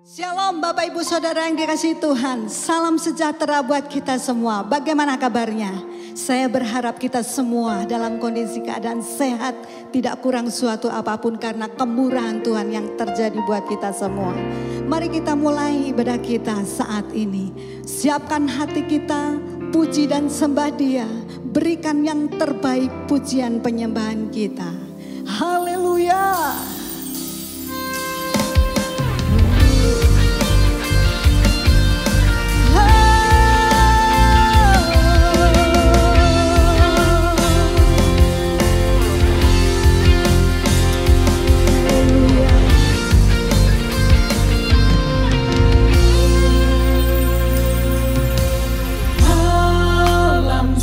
Shalom Bapak Ibu Saudara yang dikasihi Tuhan. Salam sejahtera buat kita semua. Bagaimana kabarnya? Saya berharap kita semua dalam kondisi keadaan sehat, tidak kurang suatu apapun karena kemurahan Tuhan yang terjadi buat kita semua. Mari kita mulai ibadah kita saat ini. Siapkan hati kita, puji dan sembah Dia. Berikan yang terbaik pujian penyembahan kita. Haleluya.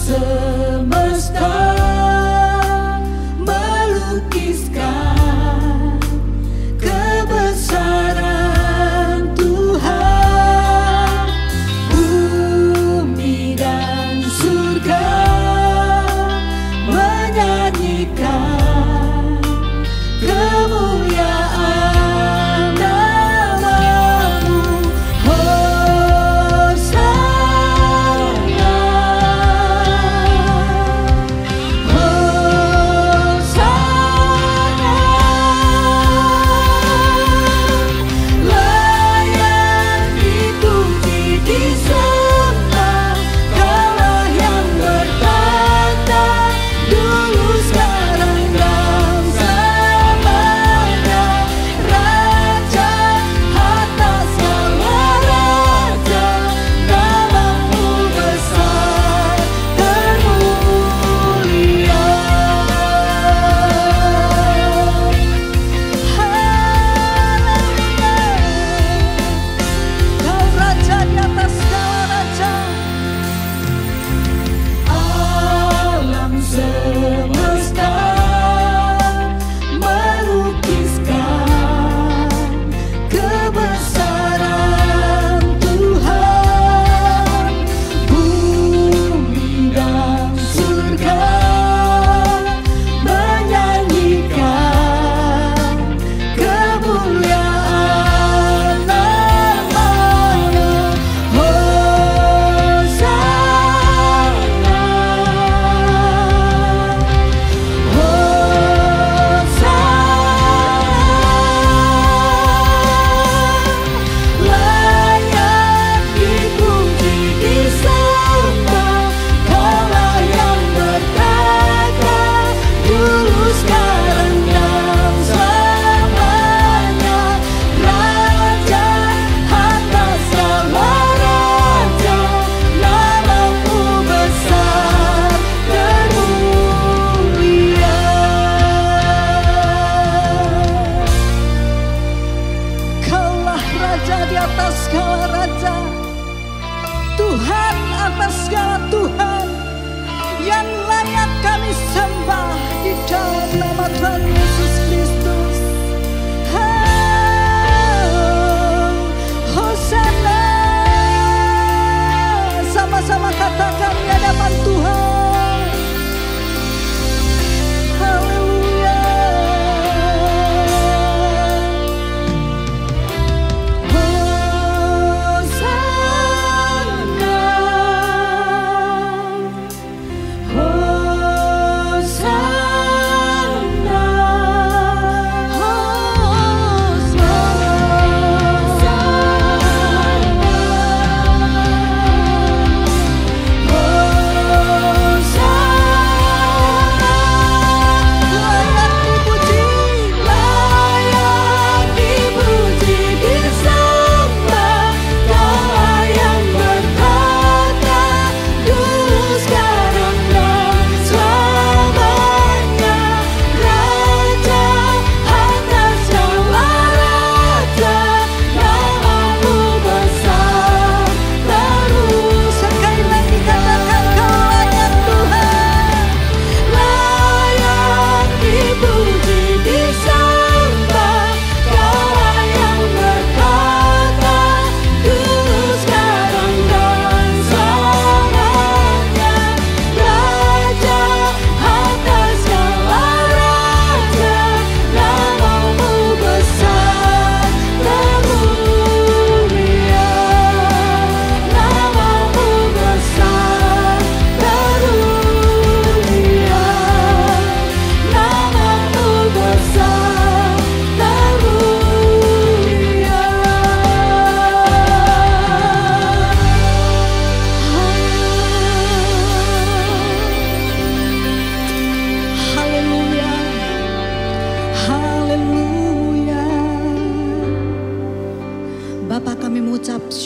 Semesta melukiskan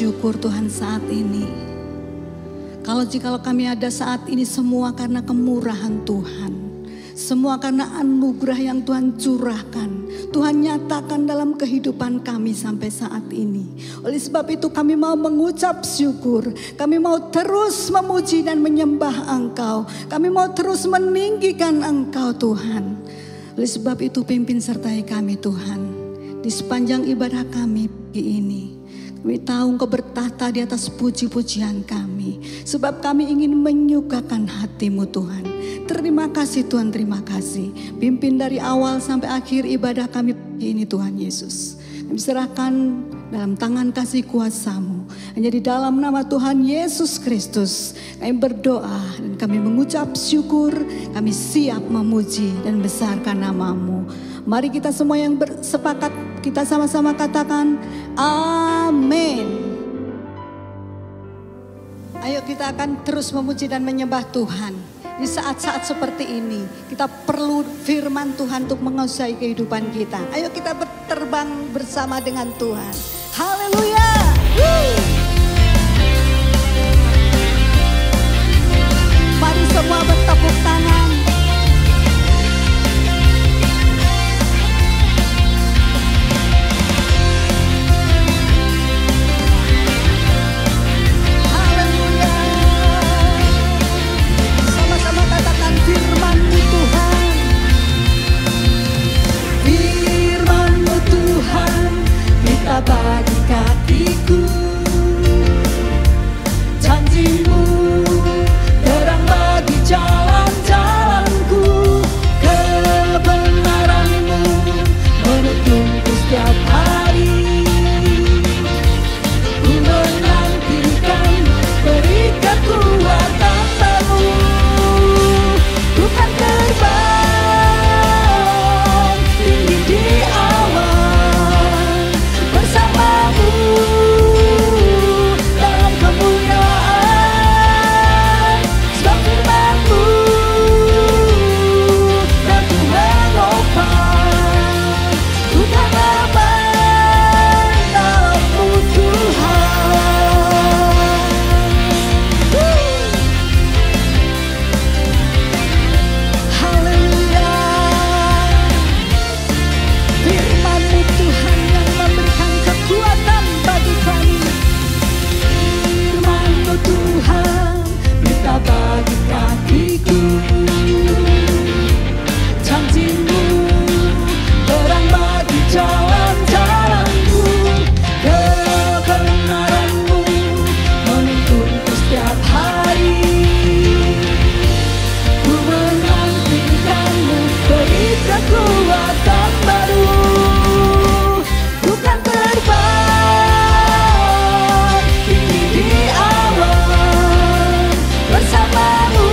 bersyukur Tuhan saat ini. Jikalau kami ada saat ini semua karena kemurahan Tuhan. Semua karena anugerah yang Tuhan curahkan, Tuhan nyatakan dalam kehidupan kami sampai saat ini. Oleh sebab itu kami mau mengucap syukur. Kami mau terus memuji dan menyembah Engkau. Kami mau terus meninggikan Engkau Tuhan. Oleh sebab itu pimpin sertai kami Tuhan. Di sepanjang ibadah kami pagi ini. Kami tahu Engkau bertahta di atas puji-pujian kami. Sebab kami ingin menyukakan hati-Mu Tuhan. Terima kasih Tuhan, terima kasih. Pimpin dari awal sampai akhir ibadah kami ini Tuhan Yesus. Kami serahkan dalam tangan kasih kuasa-Mu. Hanya di dalam nama Tuhan Yesus Kristus kami berdoa dan kami mengucap syukur. Kami siap memuji dan besarkan nama-Mu. Mari kita semua yang bersepakat kita sama-sama katakan amin. Ayo kita akan terus memuji dan menyembah Tuhan. Di saat-saat seperti ini kita perlu firman Tuhan untuk menguasai kehidupan kita. Ayo kita terbang bersama dengan Tuhan. Haleluya. Mari semua bertepuk tangan. Firman-Mu Tuhan, firman-Mu Tuhan, kita bagi kakiku. Janji-Mu terang bagi jalan-jalanku. Kebenaran-Mu menuntunku setiap hari. Ku menantikan beri kekuatan baru. Bukan terbang tinggi di awan bersama-Mu dalam kemuliaan. Sebab firman-Mu dan Ku menopang. Ku tak aman dalam-Mu Tuhan. Haleluya. Firman-Mu Tuhan yang memberikan kekuatan bagi kami. Firman-Mu Tuhan kita bagi kakiku. Janji-Mu terang bagi jalan-jalanku. Kebenaran-Mu menuntunku setiap hari. Ku menantikan-Mu beri kekuatan baru. Bukan terbang tinggi di awan bersama-Mu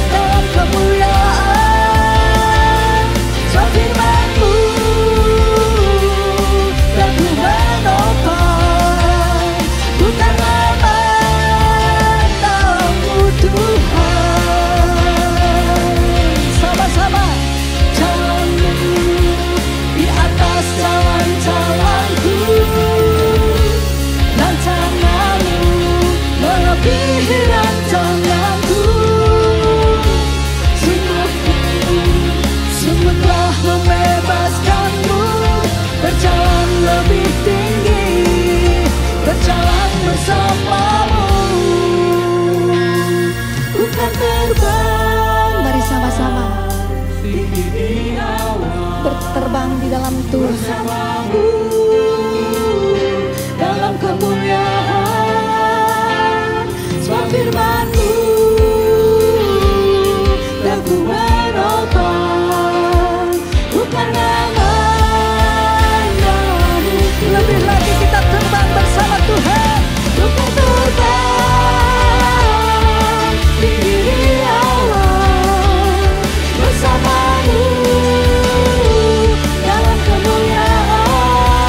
dalam kemuliaan. Sebab firman-Mu dan Ku menopang. Ku tak aman dalam-Mu Tuhan. Sama-sama. Jalan-Mu di atas jalan-jalanku. Rancangan-Mu melebihi rancanganku. Sungguh telah membebaskan-Mu. Berjalan lebih tinggi, berjalan bersama-Mu. Bukan terbang. Mari sama-sama tinggi di awan berterbang di dalam Tuhan. bersama-Mu dalam kemuliaan. Sebab firman-Mu dan Ku menopang. Bukan aman dalam-Mu. Lebih lagi kita terbang bersama Tuhan. Bukan terbang tinggi di awan bersama-Mu dalam kemuliaan.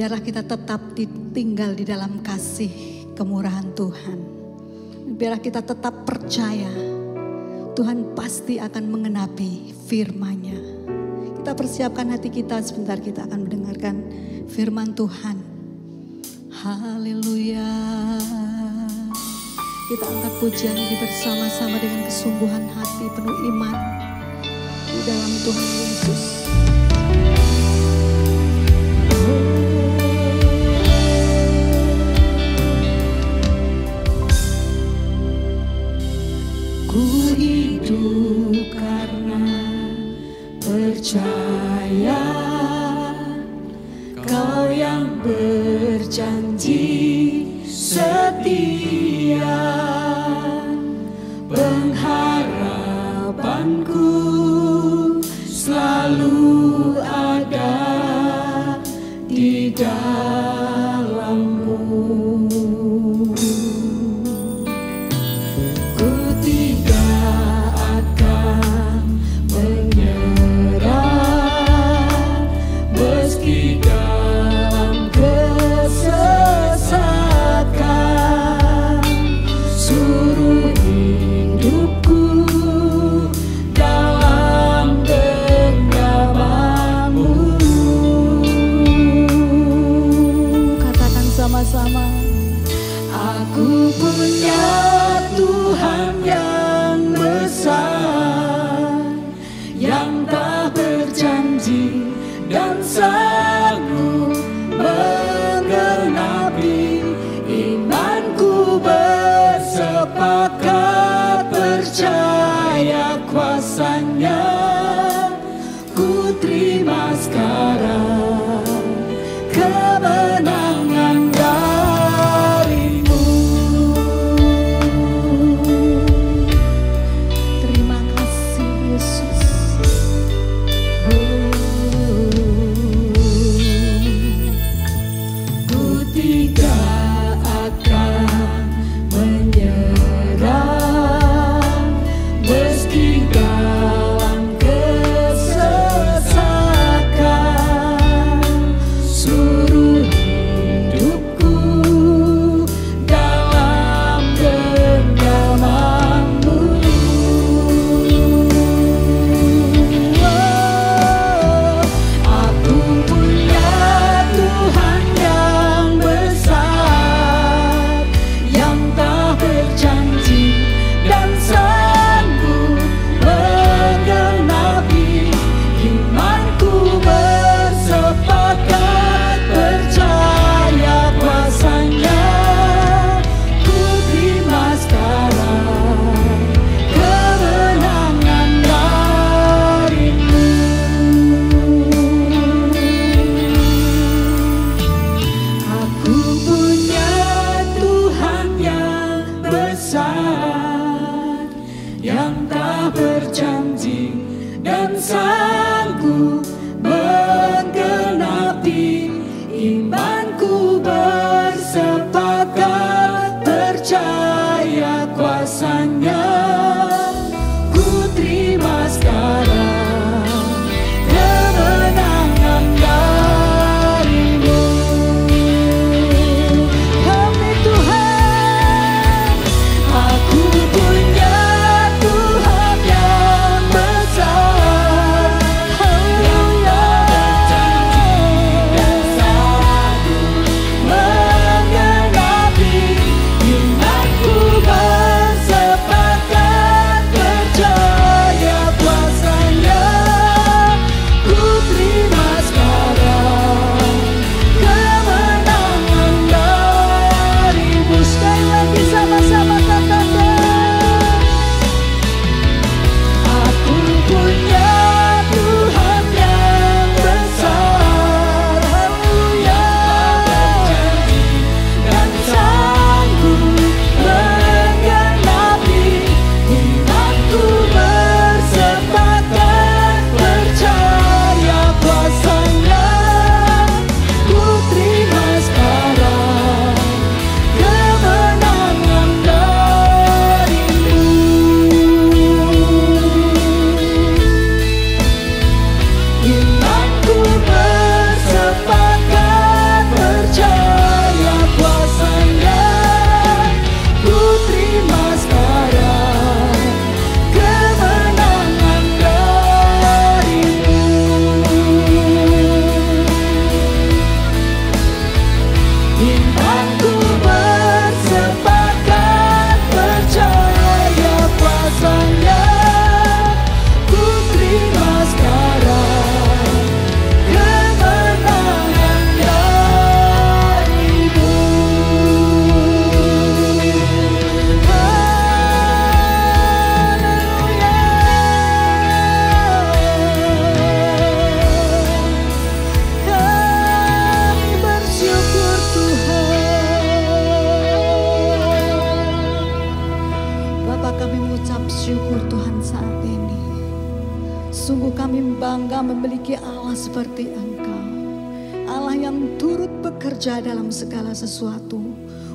biarlah kita tetap tinggal di dalam kasih kemurahan Tuhan. Biarlah kita tetap percaya Tuhan pasti akan mengenapi firman-Nya. Kita persiapkan hati kita, sebentar kita akan mendengarkan firman Tuhan. Haleluya. Kita angkat pujian ini bersama-sama dengan kesungguhan hati penuh iman di dalam Tuhan Yesus. Ku hidup karena percaya Kau yang berjanji setia. Pengharapanku selalu ada di dalam-Mu. Ku tidak akan menyerah Sungguh kami bangga memiliki Allah seperti Engkau. Allah yang turut bekerja dalam segala sesuatu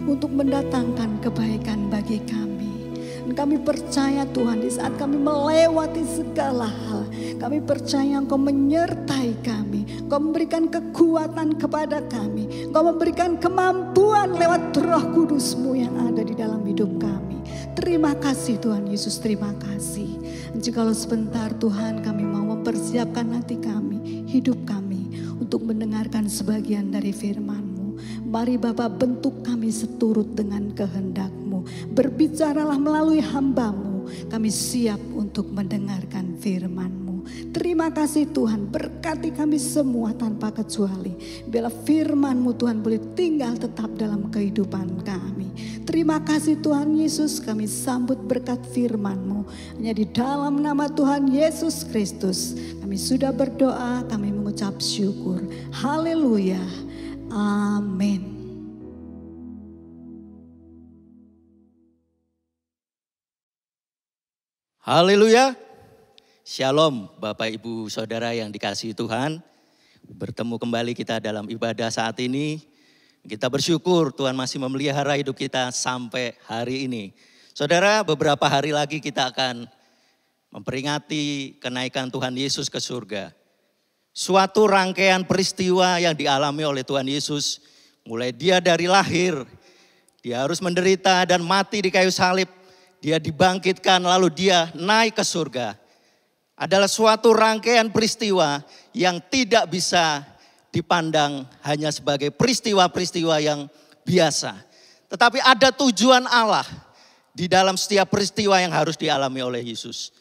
untuk mendatangkan kebaikan bagi kami. Dan kami percaya Tuhan, di saat kami melewati segala hal, kami percaya Engkau menyertai kami. Engkau memberikan kekuatan kepada kami. Engkau memberikan kemampuan lewat Roh Kudus-Mu yang ada di dalam hidup kami. Terima kasih Tuhan Yesus, terima kasih. Jikalau sebentar Tuhan kami mau mempersiapkan hati kami, hidup kami untuk mendengarkan sebagian dari firman-Mu. Mari Bapa, bentuk kami seturut dengan kehendak-Mu. Berbicaralah melalui hamba-Mu. Kami siap untuk mendengarkan firman-Mu. Terima kasih Tuhan, berkati kami semua tanpa kecuali. Biarlah firman-Mu Tuhan boleh tinggal tetap dalam kehidupan kami. Terima kasih Tuhan Yesus, kami sambut berkat firman-Mu. Hanya di dalam nama Tuhan Yesus Kristus kami sudah berdoa, kami mengucap syukur. Haleluya. Amin. Haleluya. Shalom Bapak Ibu Saudara yang dikasihi Tuhan. Bertemu kembali kita dalam ibadah saat ini. Kita bersyukur Tuhan masih memelihara hidup kita sampai hari ini. Saudara, beberapa hari lagi kita akan memperingati kenaikan Tuhan Yesus ke surga. Suatu rangkaian peristiwa yang dialami oleh Tuhan Yesus. Mulai dia dari lahir, dia harus menderita dan mati di kayu salib. Dia dibangkitkan lalu dia naik ke surga. Adalah suatu rangkaian peristiwa yang tidak bisa dipandang hanya sebagai peristiwa-peristiwa yang biasa. Tetapi ada tujuan Allah di dalam setiap peristiwa yang harus dialami oleh Yesus.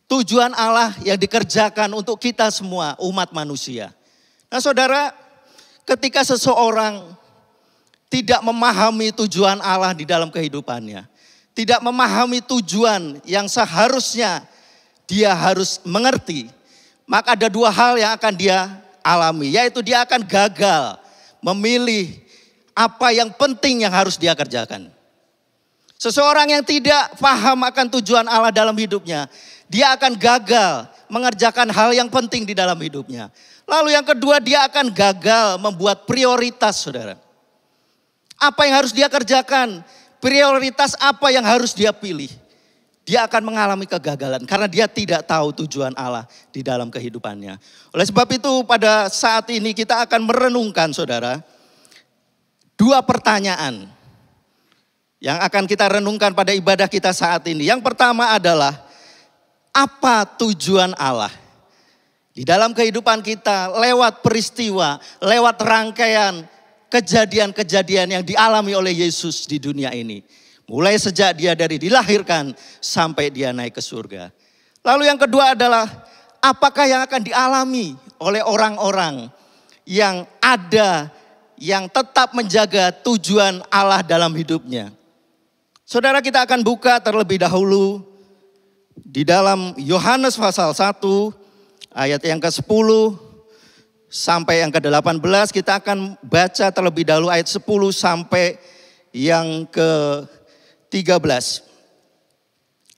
Tujuan Allah yang dikerjakan untuk kita semua umat manusia. Nah saudara, ketika seseorang tidak memahami tujuan Allah di dalam kehidupannya, tidak memahami tujuan yang seharusnya dia harus mengerti, maka ada dua hal yang akan dia alami, yaitu dia akan gagal memilih apa yang penting yang harus dia kerjakan. Seseorang yang tidak paham akan tujuan Allah dalam hidupnya, dia akan gagal mengerjakan hal yang penting di dalam hidupnya. Lalu yang kedua, dia akan gagal membuat prioritas, saudara. Apa yang harus dia kerjakan, prioritas apa yang harus dia pilih. Dia akan mengalami kegagalan karena dia tidak tahu tujuan Allah di dalam kehidupannya. Oleh sebab itu pada saat ini kita akan merenungkan, saudara, dua pertanyaan yang akan kita renungkan pada ibadah kita saat ini. Yang pertama adalah, apa tujuan Allah di dalam kehidupan kita lewat peristiwa, lewat rangkaian kejadian-kejadian yang dialami oleh Yesus di dunia ini. Mulai sejak dia dari dilahirkan sampai dia naik ke surga. Lalu yang kedua adalah, apakah yang akan dialami oleh orang-orang yang ada, yang tetap menjaga tujuan Allah dalam hidupnya. Saudara, kita akan buka terlebih dahulu di dalam Yohanes pasal 1 ayat yang ke-10 sampai yang ke-18. Kita akan baca terlebih dahulu ayat 10 sampai yang ke-13.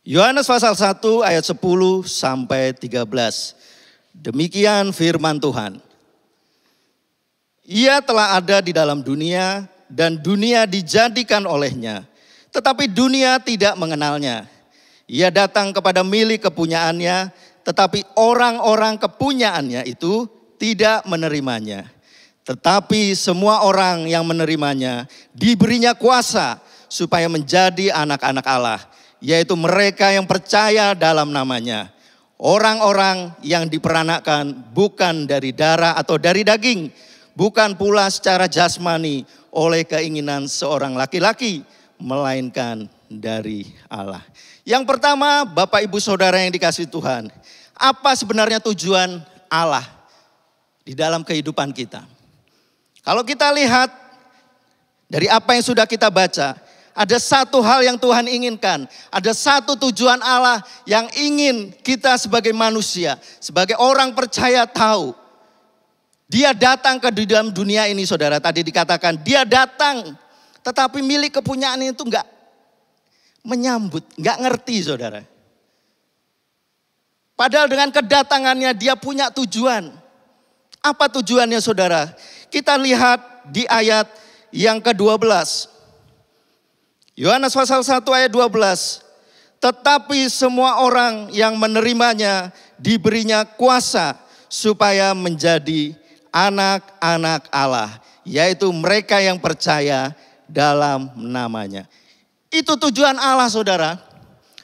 Yohanes pasal 1 ayat 10 sampai 13. Demikian firman Tuhan. Ia telah ada di dalam dunia dan dunia dijadikan olehnya, tetapi dunia tidak mengenalnya. Ia datang kepada milik kepunyaannya, tetapi orang-orang kepunyaannya itu tidak menerimanya. Tetapi semua orang yang menerimanya diberinya kuasa supaya menjadi anak-anak Allah, yaitu mereka yang percaya dalam namanya. Orang-orang yang diperanakkan bukan dari darah atau dari daging, bukan pula secara jasmani oleh keinginan seorang laki-laki, melainkan dari Allah. Yang pertama, Bapak Ibu Saudara yang dikasihi Tuhan, apa sebenarnya tujuan Allah di dalam kehidupan kita? Kalau kita lihat dari apa yang sudah kita baca, ada satu hal yang Tuhan inginkan, ada satu tujuan Allah yang ingin kita sebagai manusia, sebagai orang percaya tahu. Dia datang ke dalam dunia ini, saudara. Tadi dikatakan dia datang, tetapi milik kepunyaannya itu enggak menyambut, enggak ngerti, saudara. Padahal dengan kedatangannya dia punya tujuan. Apa tujuannya saudara? Kita lihat di ayat yang ke-12. Yohanes pasal 1 ayat 12. Tetapi semua orang yang menerimanya diberinya kuasa supaya menjadi anak-anak Allah. Yaitu mereka yang percaya dalam namanya. Itu tujuan Allah saudara.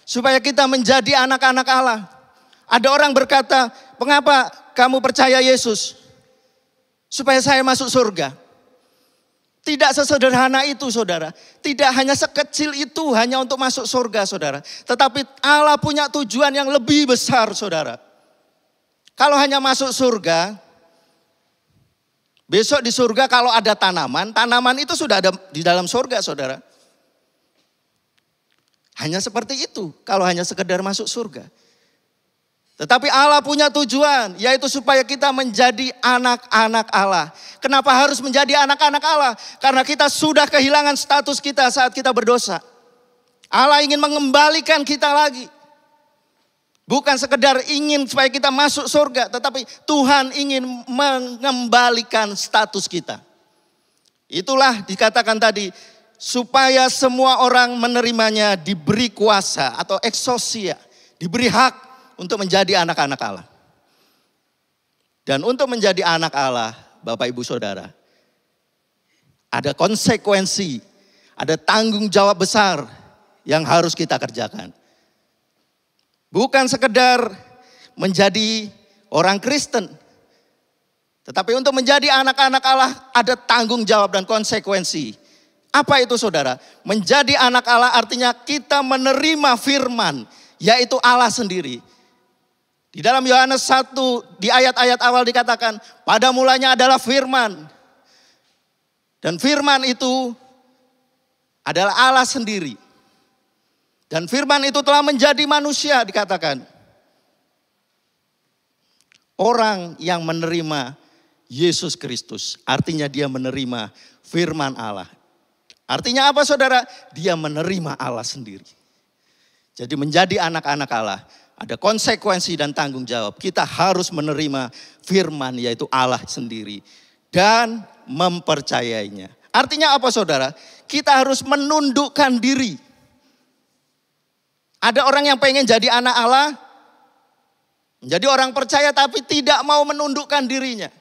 Supaya kita menjadi anak-anak Allah. Ada orang berkata, mengapa kamu percaya Yesus? Supaya saya masuk surga. Tidak sesederhana itu saudara. Tidak hanya sekecil itu hanya untuk masuk surga saudara. Tetapi Allah punya tujuan yang lebih besar saudara. Kalau hanya masuk surga, besok di surga kalau ada tanaman, tanaman itu sudah ada di dalam surga saudara. Hanya seperti itu kalau hanya sekedar masuk surga. Tetapi Allah punya tujuan, yaitu supaya kita menjadi anak-anak Allah. Kenapa harus menjadi anak-anak Allah? Karena kita sudah kehilangan status kita saat kita berdosa. Allah ingin mengembalikan kita lagi. Bukan sekedar ingin supaya kita masuk surga, tetapi Tuhan ingin mengembalikan status kita. Itulah dikatakan tadi, supaya semua orang menerimanya diberi kuasa atau exousia, diberi hak untuk menjadi anak-anak Allah. Dan untuk menjadi anak Allah, Bapak Ibu Saudara, ada konsekuensi, ada tanggung jawab besar yang harus kita kerjakan. Bukan sekedar menjadi orang Kristen, tetapi untuk menjadi anak-anak Allah ada tanggung jawab dan konsekuensi. Apa itu saudara? Menjadi anak Allah artinya kita menerima firman, yaitu Allah sendiri. Di dalam Yohanes 1 di ayat-ayat awal dikatakan, pada mulanya adalah firman. Dan firman itu adalah Allah sendiri. Dan firman itu telah menjadi manusia dikatakan. Orang yang menerima Yesus Kristus, artinya dia menerima firman Allah. Artinya apa saudara? Dia menerima Allah sendiri. Jadi menjadi anak-anak Allah, ada konsekuensi dan tanggung jawab. Kita harus menerima firman yaitu Allah sendiri. Dan mempercayainya. Artinya apa saudara? Kita harus menundukkan diri. Ada orang yang pengen jadi anak Allah. Menjadi orang percaya tapi tidak mau menundukkan dirinya.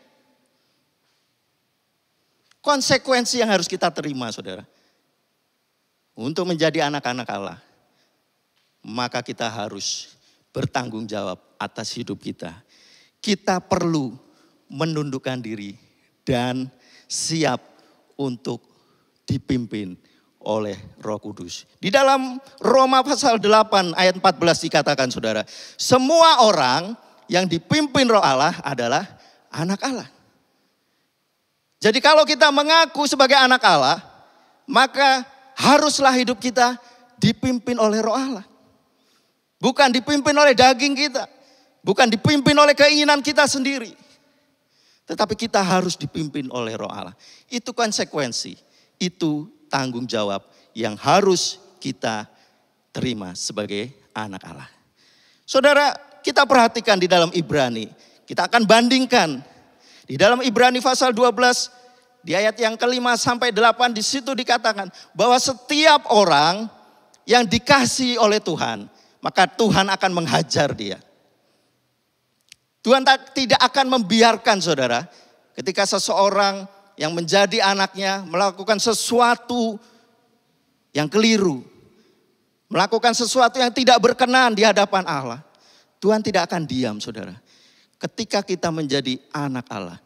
Konsekuensi yang harus kita terima saudara. Untuk menjadi anak-anak Allah. Maka kita harus bertanggung jawab atas hidup kita. Kita perlu menundukkan diri dan siap untuk dipimpin oleh Roh Kudus. Di dalam Roma pasal 8 ayat 14 dikatakan saudara, semua orang yang dipimpin Roh Allah adalah anak Allah. Jadi kalau kita mengaku sebagai anak Allah, maka haruslah hidup kita dipimpin oleh Roh Allah. Bukan dipimpin oleh daging kita. Bukan dipimpin oleh keinginan kita sendiri. Tetapi kita harus dipimpin oleh Roh Allah. Itu konsekuensi. Itu tanggung jawab yang harus kita terima sebagai anak Allah. Saudara, kita perhatikan di dalam Ibrani. Kita akan bandingkan. Di dalam Ibrani pasal 12, di ayat yang ke-5 sampai 8, di situ dikatakan bahwa setiap orang yang dikasihi oleh Tuhan, maka Tuhan akan menghajar dia. Tuhan tidak akan membiarkan saudara, ketika seseorang yang menjadi anaknya melakukan sesuatu yang keliru. Melakukan sesuatu yang tidak berkenan di hadapan Allah. Tuhan tidak akan diam saudara. Ketika kita menjadi anak Allah,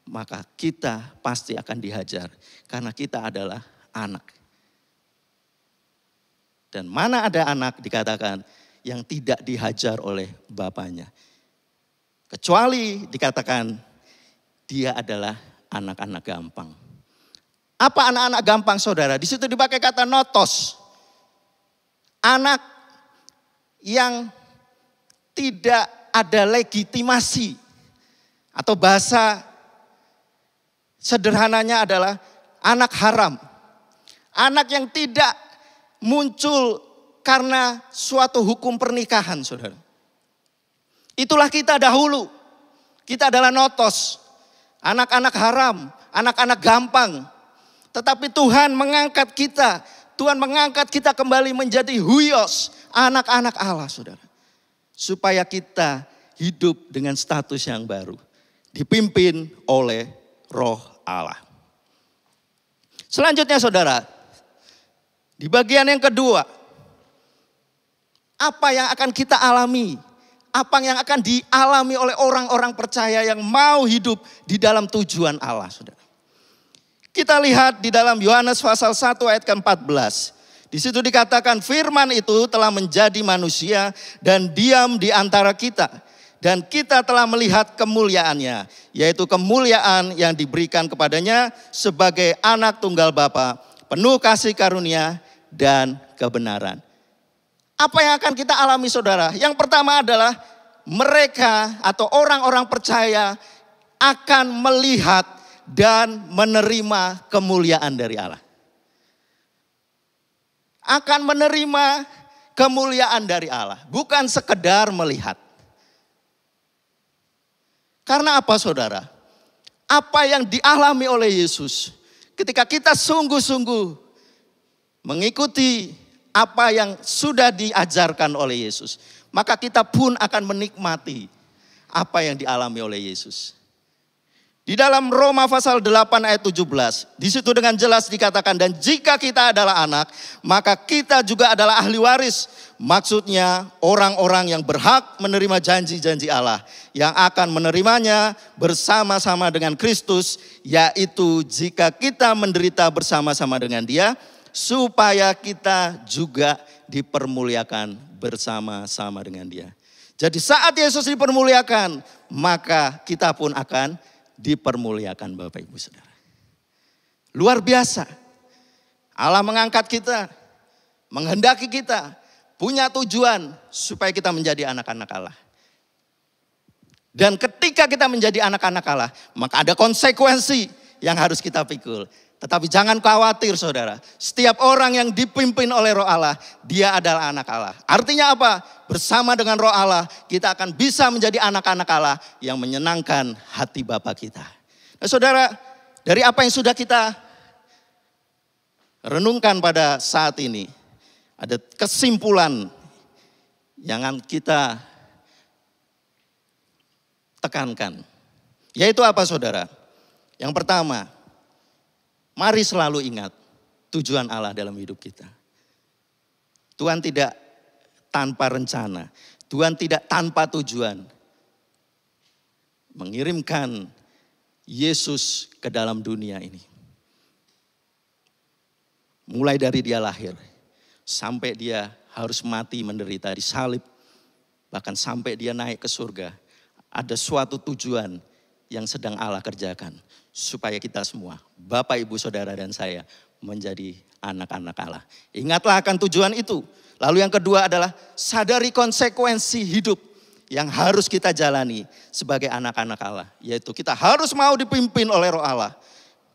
maka kita pasti akan dihajar. Karena kita adalah anak. Dan mana ada anak dikatakan yang tidak dihajar oleh bapaknya. Kecuali dikatakan dia adalah anak-anak gampang. Apa anak-anak gampang saudara? Di situ dipakai kata notos. Anak yang tidak ada legitimasi. Atau bahasa sederhananya adalah anak haram. Anak yang tidak muncul karena suatu hukum pernikahan saudara. Itulah kita dahulu. Kita adalah notos, anak-anak haram, anak-anak gampang. Tetapi Tuhan mengangkat kita. Tuhan mengangkat kita kembali menjadi huios, anak-anak Allah, saudara. Supaya kita hidup dengan status yang baru. Dipimpin oleh Roh Allah. Selanjutnya saudara, di bagian yang kedua, apa yang akan kita alami? Apa yang akan dialami oleh orang-orang percaya yang mau hidup di dalam tujuan Allah, saudara. Kita lihat di dalam Yohanes pasal 1 ayat ke-14. Di situ dikatakan firman itu telah menjadi manusia dan diam di antara kita. Dan kita telah melihat kemuliaannya, yaitu kemuliaan yang diberikan kepadanya sebagai anak tunggal Bapa, penuh kasih karunia dan kebenaran. Apa yang akan kita alami saudara? Yang pertama adalah mereka atau orang-orang percaya akan melihat dan menerima kemuliaan dari Allah. Akan menerima kemuliaan dari Allah, bukan sekedar melihat. Karena apa saudara? Apa yang dialami oleh Yesus ketika kita sungguh-sungguh mengikuti apa yang sudah diajarkan oleh Yesus, maka kita pun akan menikmati apa yang dialami oleh Yesus. Di dalam Roma pasal 8 ayat 17, di situ dengan jelas dikatakan, dan jika kita adalah anak, maka kita juga adalah ahli waris. Maksudnya orang-orang yang berhak menerima janji-janji Allah, yang akan menerimanya bersama-sama dengan Kristus, yaitu jika kita menderita bersama-sama dengan Dia, supaya kita juga dipermuliakan bersama-sama dengan Dia. Jadi saat Yesus dipermuliakan, maka kita pun akan dipermuliakan Bapak Ibu Saudara. Luar biasa. Allah mengangkat kita, menghendaki kita, punya tujuan supaya kita menjadi anak-anak Allah. Dan ketika kita menjadi anak-anak Allah, maka ada konsekuensi yang harus kita pikul. Tetapi jangan khawatir saudara, setiap orang yang dipimpin oleh Roh Allah, dia adalah anak Allah. Artinya apa? Bersama dengan Roh Allah, kita akan bisa menjadi anak-anak Allah yang menyenangkan hati Bapa kita. Nah saudara, dari apa yang sudah kita renungkan pada saat ini, ada kesimpulan yang kita tekankan. Yaitu apa saudara? Yang pertama, mari selalu ingat tujuan Allah dalam hidup kita. Tuhan tidak tanpa rencana. Tuhan tidak tanpa tujuan. Mengirimkan Yesus ke dalam dunia ini. Mulai dari dia lahir. Sampai dia harus mati menderita di salib. Bahkan sampai dia naik ke surga. Ada suatu tujuan yang sedang Allah kerjakan. Supaya kita semua, Bapak, Ibu, Saudara, dan saya menjadi anak-anak Allah. Ingatlah akan tujuan itu. Lalu yang kedua adalah sadari konsekuensi hidup yang harus kita jalani sebagai anak-anak Allah. Yaitu kita harus mau dipimpin oleh Roh Allah.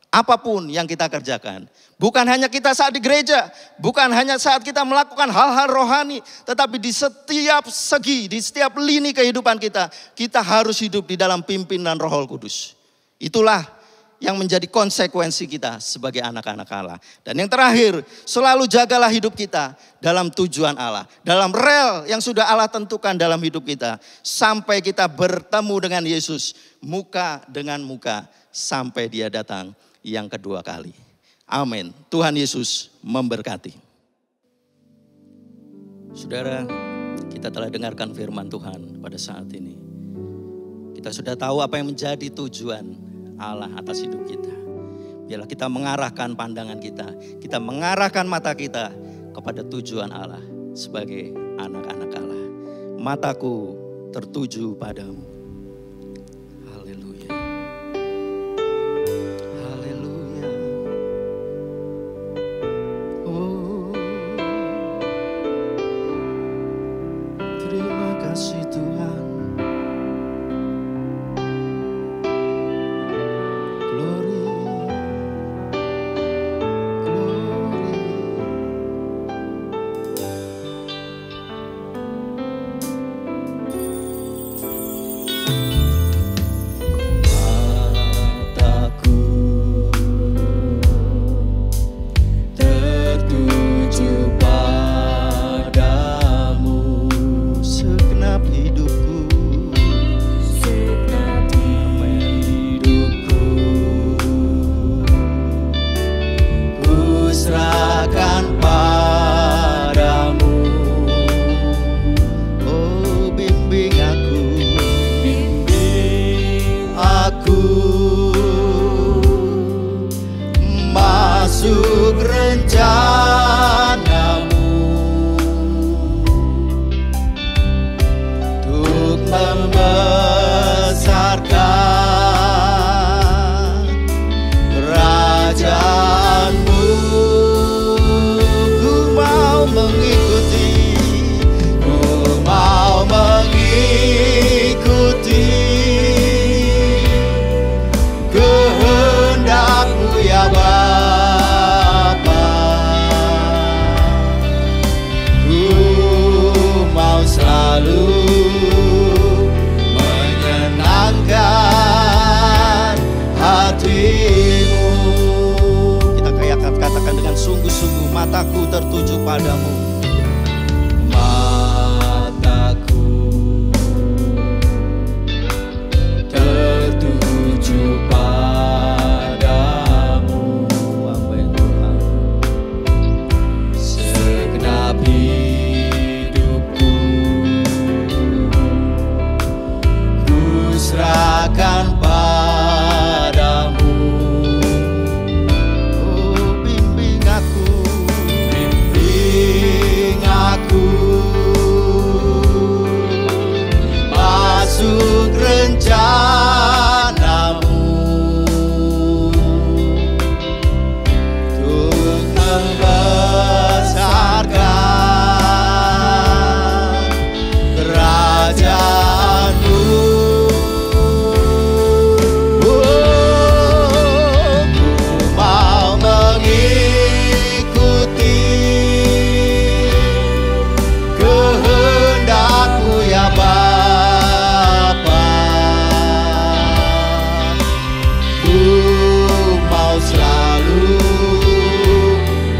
Apapun yang kita kerjakan. Bukan hanya kita saat di gereja. Bukan hanya saat kita melakukan hal-hal rohani. Tetapi di setiap segi, di setiap lini kehidupan kita. Kita harus hidup di dalam pimpinan Roh Kudus. Itulah yang menjadi konsekuensi kita sebagai anak-anak Allah. Dan yang terakhir, selalu jagalah hidup kita dalam tujuan Allah. Dalam rel yang sudah Allah tentukan dalam hidup kita. Sampai kita bertemu dengan Yesus muka dengan muka. Sampai dia datang yang kedua kali. Amin. Tuhan Yesus memberkati. Saudara, kita telah dengarkan firman Tuhan pada saat ini. Kita sudah tahu apa yang menjadi tujuan Allah atas hidup kita. Biarlah kita mengarahkan pandangan kita mengarahkan mata kita kepada tujuan Allah sebagai anak-anak Allah. Mataku tertuju padamu. Haleluya. Haleluya. Oh, terima kasih Tuhan. mataku tertuju padamu. Mataku tertuju padamu. Amin Tuhan. Segenap hidupku ku serahkan padamu. Oh, bimbing aku. Bimbing aku masuk rencanamu untuk membesarkan kerajaanmu. Ku mau mengikuti kehendak-Mu ya Bapa. Ku mau selalu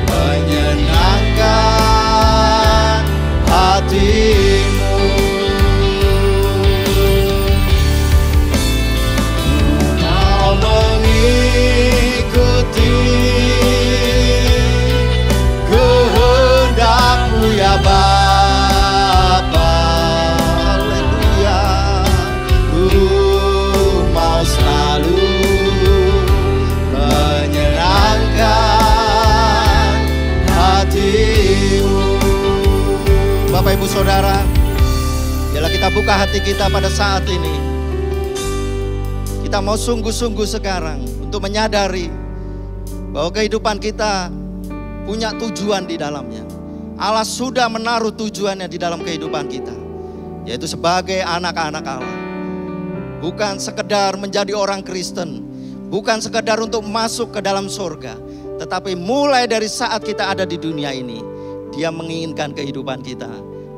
menyenangkan hati-Mu. Mau mengikuti kehendak-Mu ya Bapa. Haleluya. Ku mau selalu menyenangkan hati-Mu. Bapak Ibu Saudara, biarlah kita buka hati kita pada saat ini. Kita mau sungguh-sungguh sekarang untuk menyadari bahwa kehidupan kita punya tujuan di dalamnya. Allah sudah menaruh tujuannya di dalam kehidupan kita, yaitu sebagai anak-anak Allah. Bukan sekedar menjadi orang Kristen, bukan sekedar untuk masuk ke dalam surga, tetapi mulai dari saat kita ada di dunia ini, Dia menginginkan kehidupan kita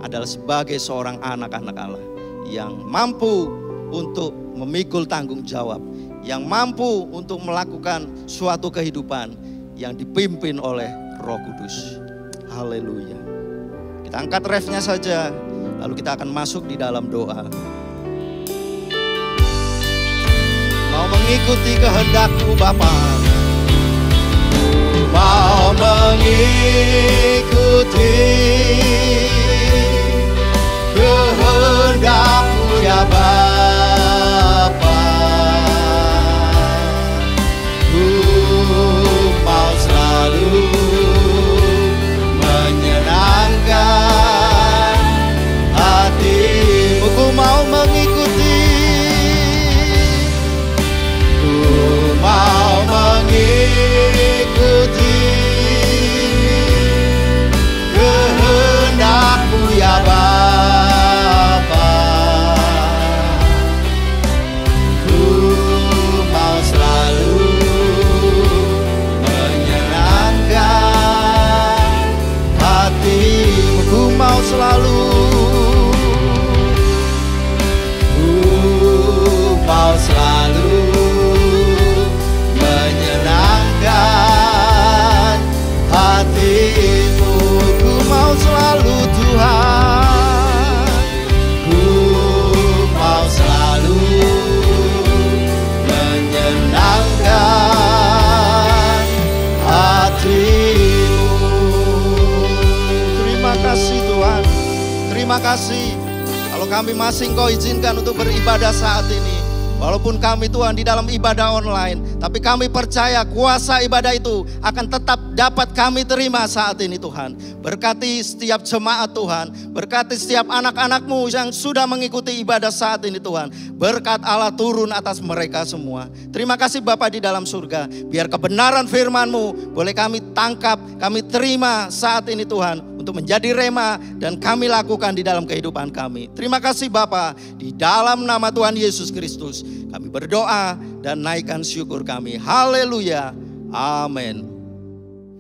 adalah sebagai seorang anak-anak Allah yang mampu untuk memikul tanggung jawab, yang mampu untuk melakukan suatu kehidupan yang dipimpin oleh Roh Kudus. Haleluya. Kita angkat refnya saja, lalu kita akan masuk di dalam doa. Mau mengikuti kehendak-Mu Bapa. Mau mengikuti kehendak-Mu ya Bapa. Ku mau selalu menyenangkan hati-Mu. Ku mau mengikuti. Ku mau mengikuti kehendak-Mu ya Bapa. Ku mau selalu menyenangkan hati-Mu. Ku mau selalu. Ku mau selalu menyenangkan hati-Mu. Ku mau selalu Tuhan. Ku mau selalu menyenangkan hati-Mu. Terima kasih Tuhan. Terima kasih. Kalau kami masih Engkau izinkan untuk beribadah saat ini. Walaupun kami Tuhan di dalam ibadah online, tapi kami percaya kuasa ibadah itu akan tetap dapat kami terima saat ini Tuhan. Berkati setiap jemaat Tuhan, berkati setiap anak-anak-Mu yang sudah mengikuti ibadah saat ini Tuhan. Berkat Allah turun atas mereka semua. Terima kasih Bapa di dalam surga, biar kebenaran firman-Mu boleh kami tangkap, kami terima saat ini Tuhan, untuk menjadi rema dan kami lakukan di dalam kehidupan kami. Terima kasih Bapa, di dalam nama Tuhan Yesus Kristus kami berdoa dan naikkan syukur kami. Haleluya. Amin.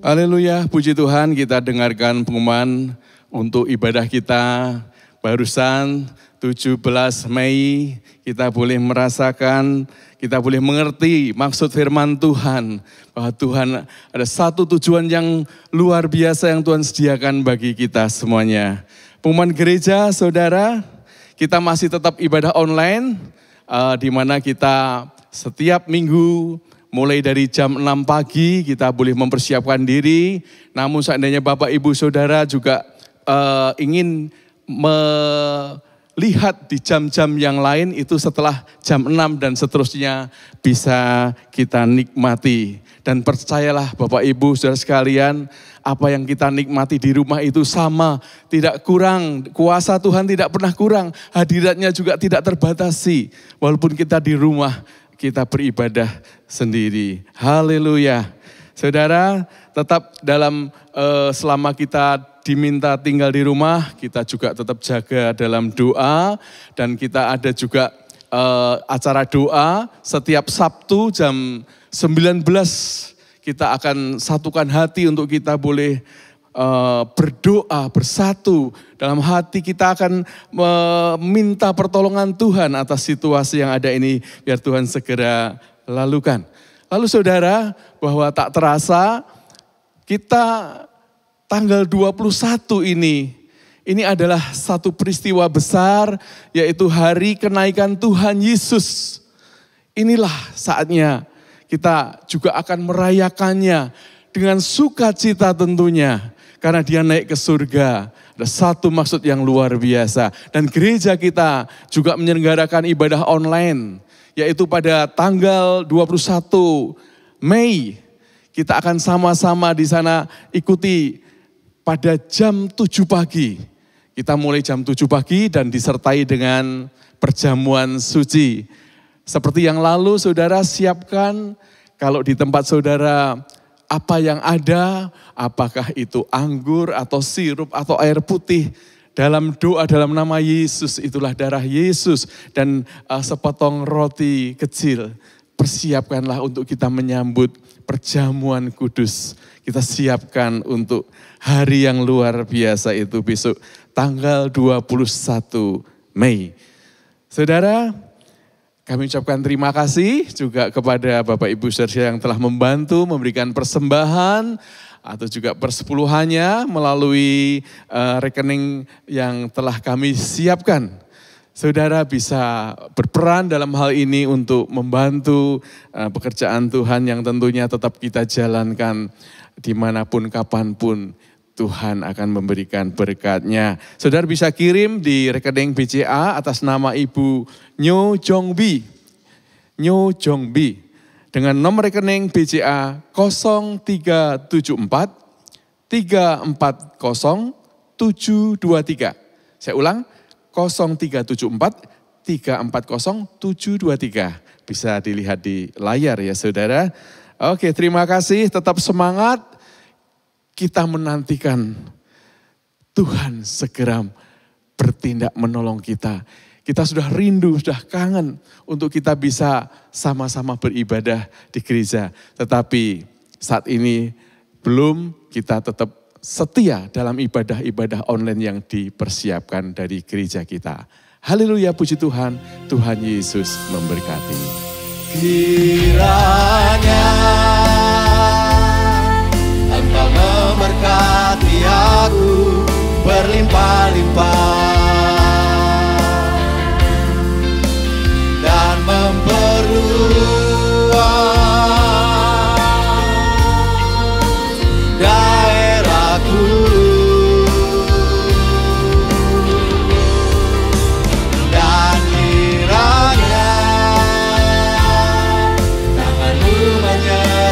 Haleluya, puji Tuhan, kita dengarkan pengumuman untuk ibadah kita barusan 17 Mei kita boleh merasakan, kita boleh mengerti maksud firman Tuhan. Bahwa Tuhan ada satu tujuan yang luar biasa yang Tuhan sediakan bagi kita semuanya. Pengumuman gereja, saudara, kita masih tetap ibadah online, di mana kita setiap minggu mulai dari jam 6 pagi kita boleh mempersiapkan diri. Namun seandainya Bapak Ibu Saudara juga ingin melihat di jam-jam yang lain, itu setelah jam 6 dan seterusnya bisa kita nikmati. Dan percayalah Bapak Ibu Saudara sekalian, apa yang kita nikmati di rumah itu sama, tidak kurang. Kuasa Tuhan tidak pernah kurang, hadiratnya juga tidak terbatasi. Walaupun kita di rumah, kita beribadah sendiri. Haleluya. Saudara, tetap dalam selama kita diminta tinggal di rumah, kita juga tetap jaga dalam doa. Dan kita ada juga acara doa setiap Sabtu jam 19. Kita akan satukan hati untuk kita boleh berdoa bersatu. Dalam hati kita akan meminta pertolongan Tuhan atas situasi yang ada ini, biar Tuhan segera lalukan. Lalu saudara, bahwa tak terasa kita tanggal 21 ini adalah satu peristiwa besar, yaitu hari kenaikan Tuhan Yesus. Inilah saatnya kita juga akan merayakannya dengan sukacita tentunya. Karena dia naik ke surga. Ada satu maksud yang luar biasa. Dan gereja kita juga menyelenggarakan ibadah online. Yaitu pada tanggal 21 Mei. Kita akan sama-sama di sana ikuti pada jam 7 pagi. Kita mulai jam 7 pagi dan disertai dengan perjamuan suci. Seperti yang lalu saudara siapkan, kalau di tempat saudara apa yang ada, apakah itu anggur atau sirup atau air putih, dalam doa dalam nama Yesus, itulah darah Yesus, dan sepotong roti kecil. Persiapkanlah untuk kita menyambut perjamuan kudus. Kita siapkan untuk hari yang luar biasa itu besok tanggal 21 Mei. Saudara, kami ucapkan terima kasih juga kepada Bapak Ibu Saudara yang telah membantu memberikan persembahan atau juga persepuluhannya melalui rekening yang telah kami siapkan. Saudara bisa berperan dalam hal ini untuk membantu pekerjaan Tuhan yang tentunya tetap kita jalankan dimanapun, kapanpun. Tuhan akan memberikan berkat-Nya. Saudara bisa kirim di rekening BCA atas nama Ibu Nyo Jongbi. Nyo Jongbi. Dengan nomor rekening BCA 0374 340 723. Saya ulang, 0374 340 723. Bisa dilihat di layar ya saudara. Oke, terima kasih, tetap semangat. Kita menantikan Tuhan segera bertindak menolong kita. Kita sudah rindu, sudah kangen untuk kita bisa sama-sama beribadah di gereja. Tetapi saat ini belum, kita tetap setia dalam ibadah-ibadah online yang dipersiapkan dari gereja kita. Haleluya, puji Tuhan, Tuhan Yesus memberkati. Kiranya Engkau memberkati aku berlimpah-limpah dan memperluas daerahku, dan kiranya tangan-Mu menyertai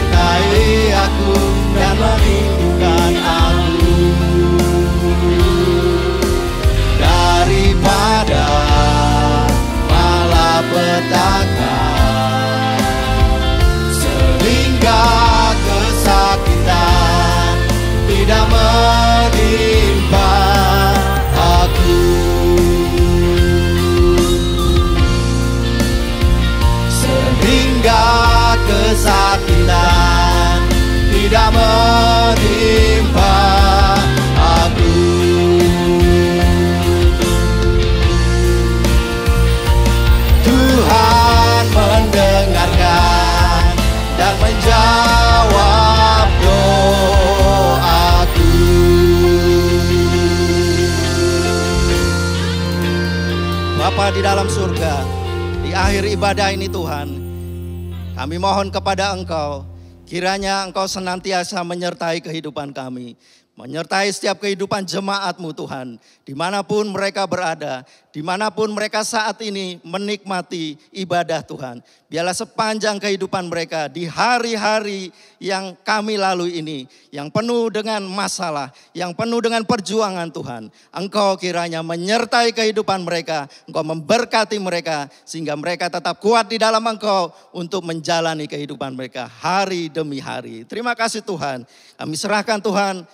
Bapa di dalam surga, di akhir ibadah ini Tuhan, kami mohon kepada Engkau, kiranya Engkau senantiasa menyertai kehidupan kami, menyertai setiap kehidupan jemaat-Mu Tuhan, dimanapun mereka berada, dimanapun mereka saat ini menikmati ibadah Tuhan. Biarlah sepanjang kehidupan mereka di hari-hari yang kami lalui ini, yang penuh dengan masalah, yang penuh dengan perjuangan Tuhan, Engkau kiranya menyertai kehidupan mereka, Engkau memberkati mereka, sehingga mereka tetap kuat di dalam Engkau untuk menjalani kehidupan mereka hari demi hari. Terima kasih Tuhan, kami serahkan Tuhan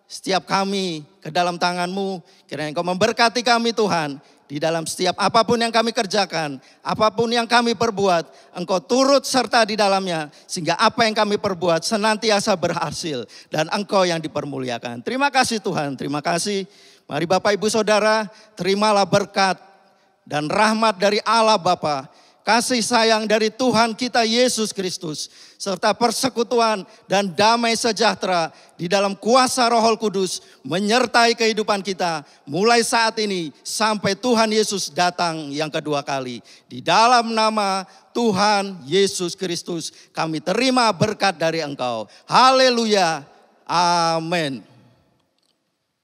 setiap kami ke dalam tangan-Mu, kiranya Engkau memberkati kami Tuhan, di dalam setiap apapun yang kami kerjakan, apapun yang kami perbuat, Engkau turut serta di dalamnya, sehingga apa yang kami perbuat senantiasa berhasil, dan Engkau yang dipermuliakan. Terima kasih Tuhan, terima kasih. Mari Bapak Ibu Saudara, terimalah berkat dan rahmat dari Allah Bapa, kasih sayang dari Tuhan kita Yesus Kristus, serta persekutuan dan damai sejahtera di dalam kuasa Roh Kudus menyertai kehidupan kita mulai saat ini sampai Tuhan Yesus datang yang kedua kali. Di dalam nama Tuhan Yesus Kristus kami terima berkat dari Engkau. Haleluya. Amin.